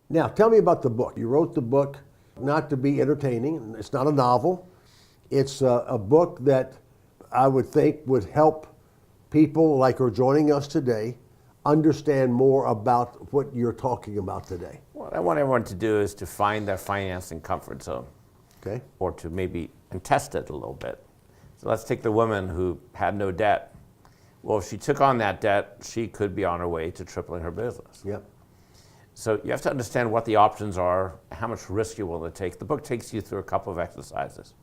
Now, tell me about the book. You wrote the book not to be entertaining. It's not a novel. It's a book that I would think would help people like are joining us today understand more about what you're talking about today. What I want everyone to do is to find their financing comfort zone. Okay. Or to maybe and test it a little bit. So let's take the woman who had no debt. Well, if she took on that debt, she could be on her way to tripling her business. Yep. So you have to understand what the options are, how much risk you're willing to take. The book takes you through a couple of exercises.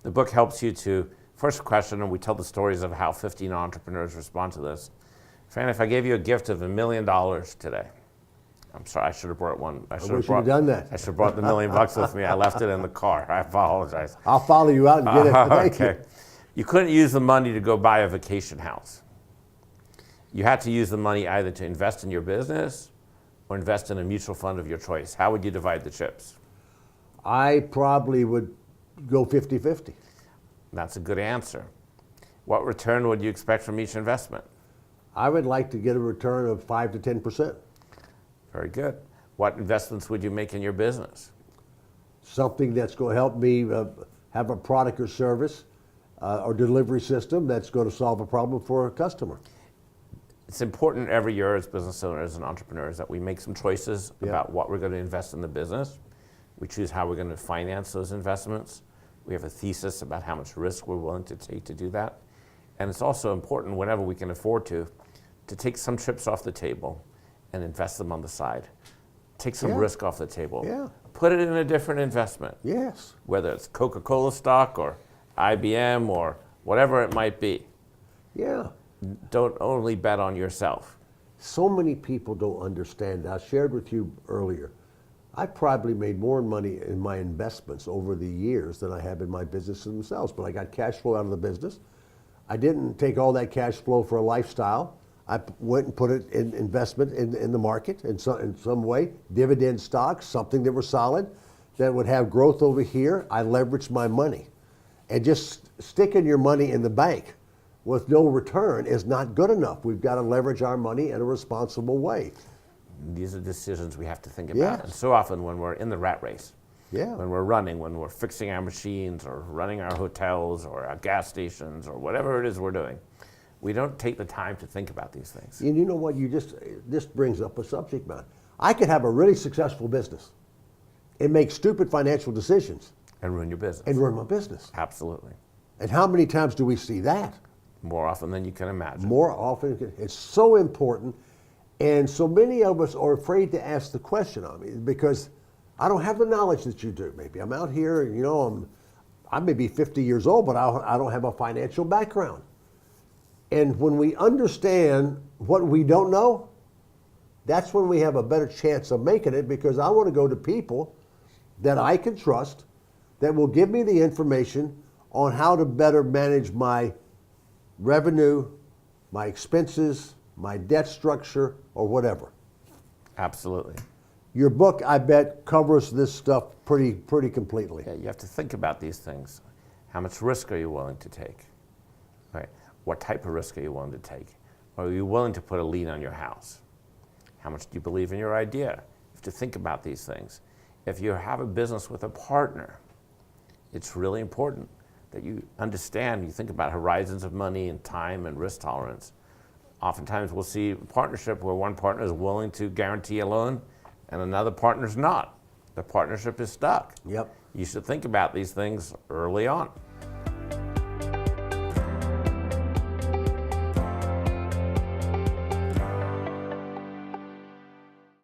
The book helps you to, first question, and we tell the stories of how 15 entrepreneurs respond to this. Fran, if I gave you a gift of $1 million today, I'm sorry, I should have brought one. I wish you'd done that. I should have brought the $1 million with me. I left it in the car. I apologize. I'll follow you out and get it. Thank Okay. You couldn't use the money to go buy a vacation house. You had to use the money either to invest in your business or invest in a mutual fund of your choice. How would you divide the chips? I probably would go 50-50. That's a good answer. What return would you expect from each investment? I would like to get a return of 5 to 10%. Very good. What investments would you make in your business? Something that's going to help me have a product or service or delivery system that's going to solve a problem for a customer. It's important every year as business owners and entrepreneurs that we make some choices about what we're going to invest in the business. We choose how we're going to finance those investments. We have a thesis about how much risk we're willing to take to do that. And it's also important whenever we can afford to take some chips off the table and invest them on the side. Take some risk off the table. Yeah. Put it in a different investment. Yes. Whether it's Coca-Cola stock or IBM or whatever it might be. Yeah. Don't only bet on yourself. So many people don't understand. I shared with you earlier, I probably made more money in my investments over the years than I have in my businesses themselves, but I got cash flow out of the business. I didn't take all that cash flow for a lifestyle. I went and put it in investment in the market in some way, dividend stocks, something that were solid, that would have growth over here. I leveraged my money. And just sticking your money in the bank with no return is not good enough. We've got to leverage our money in a responsible way. These are decisions we have to think about. Yes. And so often when we're in the rat race, Yeah. when we're running, when we're fixing our machines or running our hotels or our gas stations or whatever it is we're doing, we don't take the time to think about these things. And you know what, this brings up a subject matter. I could have a really successful business and make stupid financial decisions And ruin your business. and run my business. Absolutely. And how many times do we see that? More often than you can imagine. More often. It's so important. And so many of us are afraid to ask the question on me because I don't have the knowledge that you do. Maybe I'm out here, I may be 50 years old, but I don't have a financial background. And when we understand what we don't know, that's when we have a better chance of making it, because I want to go to people that I can trust that will give me the information on how to better manage my revenue, my expenses, my debt structure, or whatever. Absolutely. Your book, I bet, covers this stuff pretty completely. Yeah, you have to think about these things. How much risk are you willing to take? Right. What type of risk are you willing to take? Are you willing to put a lien on your house? How much do you believe in your idea? You have to think about these things. If you have a business with a partner, it's really important that you understand, you think about horizons of money and time and risk tolerance. Oftentimes we'll see a partnership where one partner is willing to guarantee a loan and another partner's not. The partnership is stuck. Yep. You should think about these things early on.